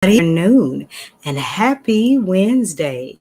Afternoon and happy Wednesday.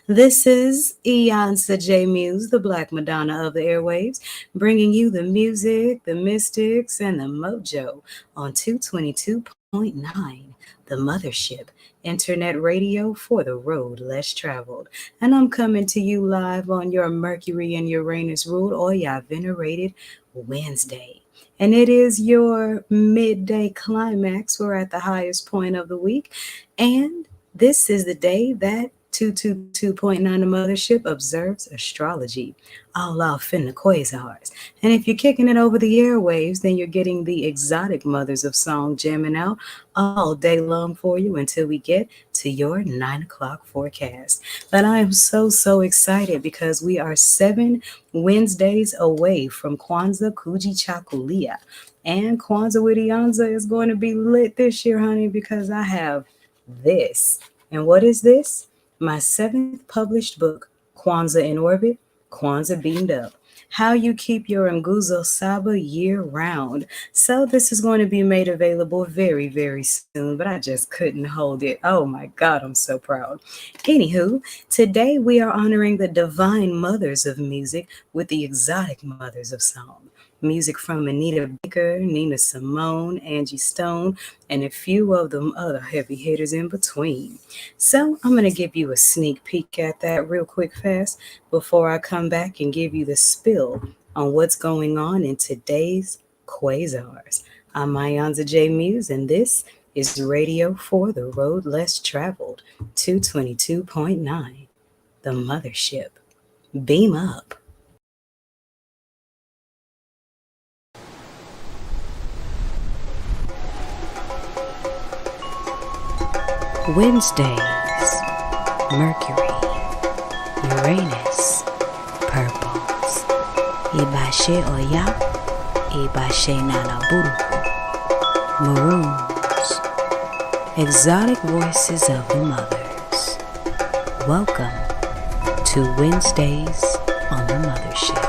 This is Eonsa J Muse, the Black Madonna of the airwaves, bringing you the music, the mystics, and the mojo on 222.9, the Mothership, internet radio for the road less traveled. And I'm coming to you live on your Mercury and Uranus ruled Oya venerated Wednesday. And it is your midday climax. We're at the highest point of the week. And this is the day that 222.9 the Mothership observes astrology, all off in the quasars. And if you're kicking it over the airwaves, then you're getting the exotic mothers of song jamming out all day long for you until we get to your 9 o'clock forecast. But I am so excited because we are 7 Wednesdays away from KWANZAA KUJICHAGULIA. And KWANZAA with KWANZAA is going to be lit this year, honey, because I have this. And what is this? My 7th published book, KWANZAA in Orbit, KWANZAA Beamed Up. How you keep your Nguzo Saba year round. So this is going to be made available very soon, but I just couldn't hold it. Oh my God, I'm so proud. Anywho, today we are honoring the divine mothers of music with the exotic mothers of song. Music from Anita Baker, Nina Simone, Angie Stone, and a few of them other heavy hitters in between. So I'm going to give you a sneak peek at that real quick fast before I come back and give you the spill on what's going on in today's quasars. I'm Mayonza J Muse, and this is Radio for the Road Less Traveled, 222.9, the Mothership. Beam up. Wednesdays, Mercury, Uranus, purples, Ibashe Oya, Ibashe Nanaburuku, maroons, exotic voices of the mothers. Welcome to Wednesdays on the Mothership,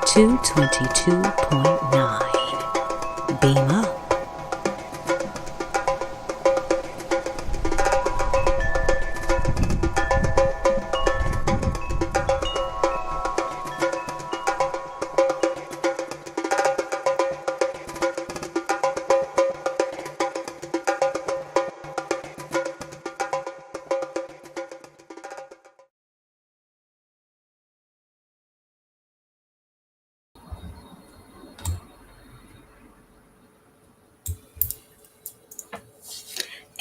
222.9, beam up.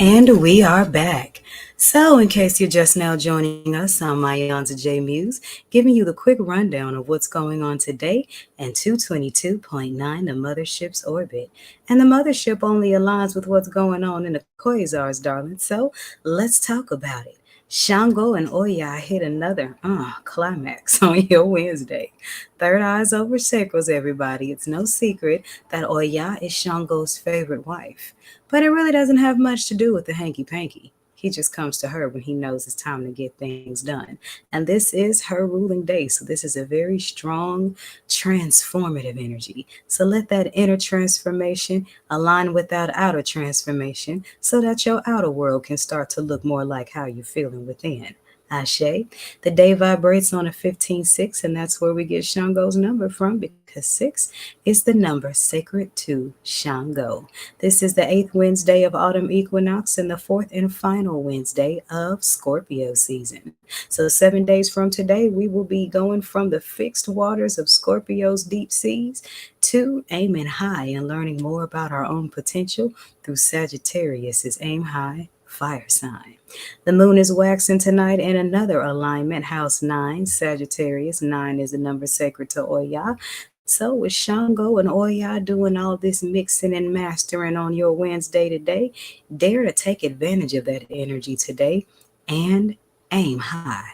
And we are back. So, in case you're just now joining us, I'm Mayonza J Muse, giving you the quick rundown of what's going on today and 222.9, the Mothership's orbit. And the Mothership only aligns with what's going on in the quasars, darling. So, let's talk about it. Sango and Oya hit another climax on your Wednesday. Third eyes over sacrals, everybody. It's no secret that Oya is Shango's favorite wife. But it really doesn't have much to do with the hanky-panky. He just comes to her when he knows it's time to get things done. And this is her ruling day. So this is a very strong, transformative energy. So let that inner transformation align with that outer transformation so that your outer world can start to look more like how you're feeling within. Ashe. The day vibrates on a 15-6, and that's where we get Shango's number from, because 6 is the number sacred to Shango. This is the 8th Wednesday of autumn equinox and the 4th and final Wednesday of Scorpio season. So 7 days from today, we will be going from the fixed waters of Scorpio's deep seas to aiming high and learning more about our own potential through Sagittarius's aim high fire sign. The moon is waxing tonight in another alignment, house 9, Sagittarius. 9 is the number sacred to Oya. So with Shango and Oya doing all this mixing and mastering on your Wednesday today, dare to take advantage of that energy today and aim high.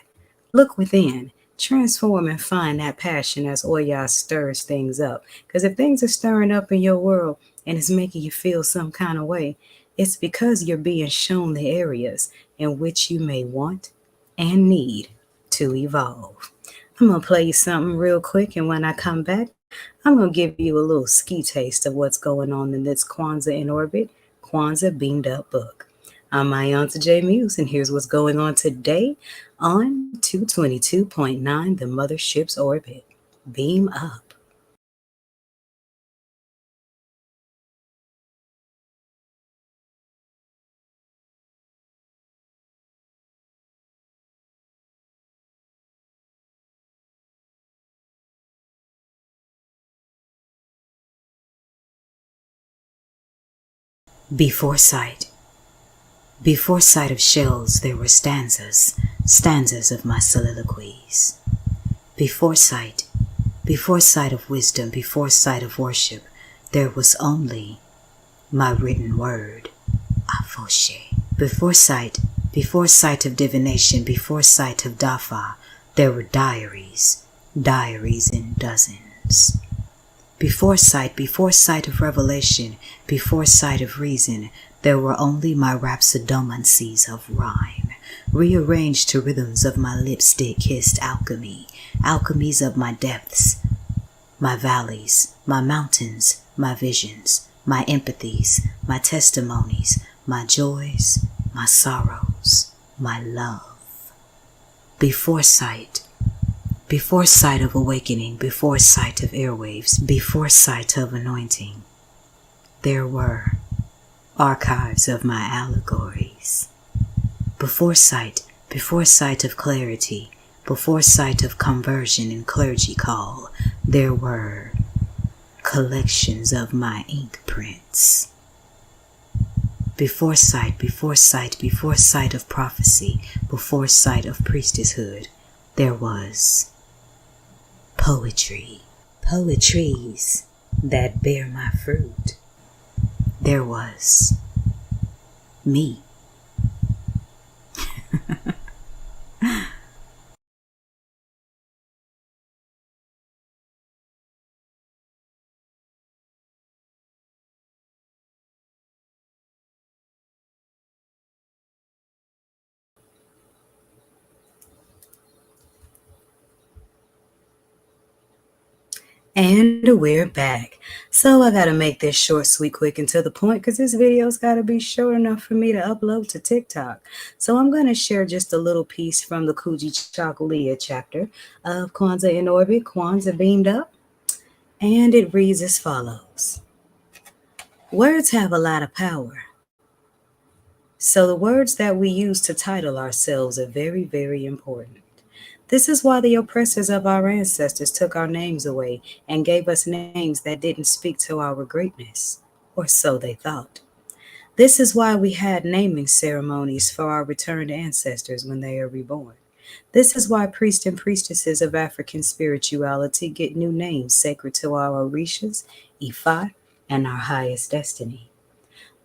Look within. Transform and find that passion as Oya stirs things up. Because if things are stirring up in your world and it's making you feel some kind of way, it's because you're being shown the areas in which you may want and need to evolve. I'm going to play you something real quick, and when I come back, I'm going to give you a little ski taste of what's going on in this KWANZAA in Orbit, KWANZAA Beamed Up book. I'm Mayonza J Muse, and here's what's going on today on 222.9, the Mothership's orbit. Beam up. Before sight. Before sight of shells, there were stanzas of my soliloquies. Before sight of wisdom, before sight of worship, there was only my written word, Avoshe. Before sight of divination, before sight of Dafa, there were diaries in dozens. Before sight of revelation, before sight of reason, there were only my rhapsodomancies of rhyme, rearranged to rhythms of my lipstick-kissed alchemies of my depths, my valleys, my mountains, my visions, my empathies, my testimonies, my joys, my sorrows, my love. Before sight of awakening, before sight of airwaves, before sight of anointing, there were archives of my allegories. Before sight of clarity, before sight of conversion and clergy call, there were collections of my ink prints. Before sight of prophecy, before sight of priestesshood, there was poetries that bear my fruit. There was me. And we're back. So I gotta make this short, sweet, quick, and to the point because this video's gotta be short enough for me to upload to TikTok. So I'm gonna share just a little piece from the KUJICHAGULIA chapter of KWANZAA in Orbit, KWANZAA beamed up, and it reads as follows. Words have a lot of power. So the words that we use to title ourselves are very, very important. This is why the oppressors of our ancestors took our names away and gave us names that didn't speak to our greatness, or so they thought. This is why we had naming ceremonies for our returned ancestors when they are reborn. This is why priests and priestesses of African spirituality get new names sacred to our Orishas, Ifa, and our highest destiny.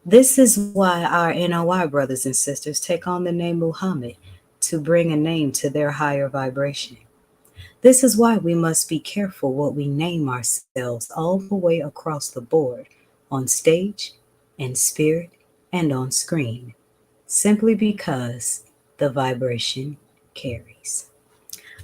This is why our NOI brothers and sisters take on the name Muhammad to bring a name to their higher vibration. This is why we must be careful what we name ourselves all the way across the board, on stage, in spirit, and on screen, simply because the vibration carries.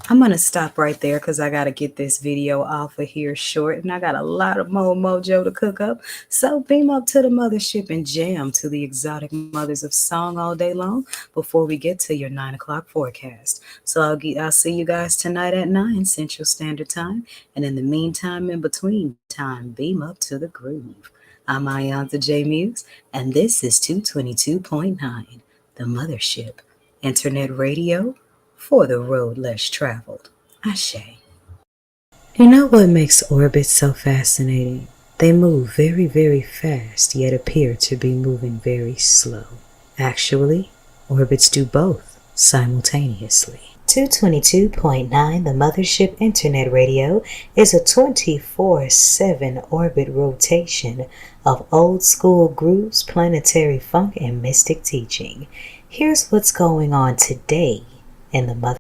I'm going to stop right there because I got to get this video off of here short, and I got a lot of more mojo to cook up. So beam up to the mothership and jam to the exotic mothers of song all day long before we get to your 9 o'clock forecast. So I'll see you guys tonight at 9 Central Standard Time. And in the meantime, in between time, beam up to the groove. I'm Mayonza J Muse, and this is 222.9, the Mothership, Internet Radio for the road less traveled. Ashe. You know what makes orbits so fascinating? They move very, very fast, yet appear to be moving very slow. Actually, orbits do both simultaneously. 222.9, the Mothership Internet Radio, is a 24/7 orbit rotation of old school grooves, planetary funk, and mystic teaching. Here's what's going on today in the Mother